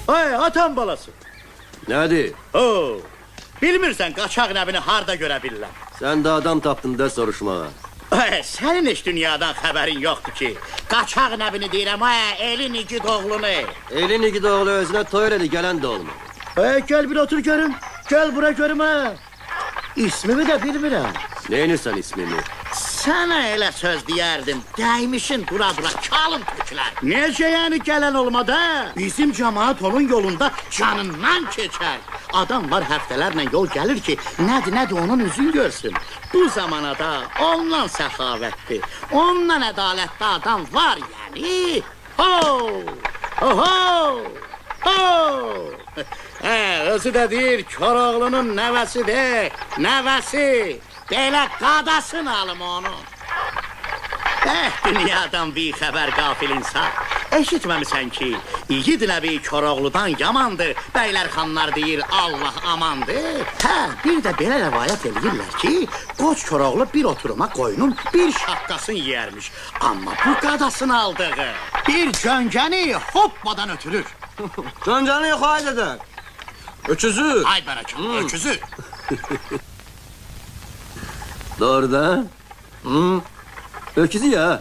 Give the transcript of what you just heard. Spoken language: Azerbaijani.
Ay, atan balası. Nədir? Oo, bilmirsən qaçaq nəbini harda görə bilirlər. Sən də adam tapdın da soruşmağa. Ay, sənin heç dünyadan xəbərin yoxdur ki. Qaçaq nəbini deyirəm, elin igid oğlunu. Elin igid oğlu özünə toy elədi, gələn də olmadı. Gel bir otur görüm. Gel bura görüm ha. İsmimi de bilmirəm. Neynirsən ismini? Sana elə söz deyərdim. Dəymişin dura kalın tökülər. Necə yəni gələn olmadı? Bizim cemaat onun yolunda canından keçər. Adam var həftələrlə yol gəlir ki, nədir onun üzün görsün. Bu zamana da ondan səxavətli, ondan ədalətli adam var yəni. Ho! Ho! Ho! Özü də deyir, Koroğlunun nəvəsidir, nəvəsi. Belə qadasın alım onu. Dünyadan bir xəbər qafil insan. Eşitməmisən ki, İgid nəbi Koroğludan yamandır. Bəylər xanlar deyir, Allah amandır. Bir də belə rəvayət edirlər ki, Qoç Koroğlu bir oturuma qoyunun bir şaqqasını yiyərmiş. Amma bu qadasını aldığı bir göngəni hoppadan ötürür. Göngəni yox, ay dədə. Öküzü. Ay bərəkət, öküzü. Doğrudan? Öküzü ya.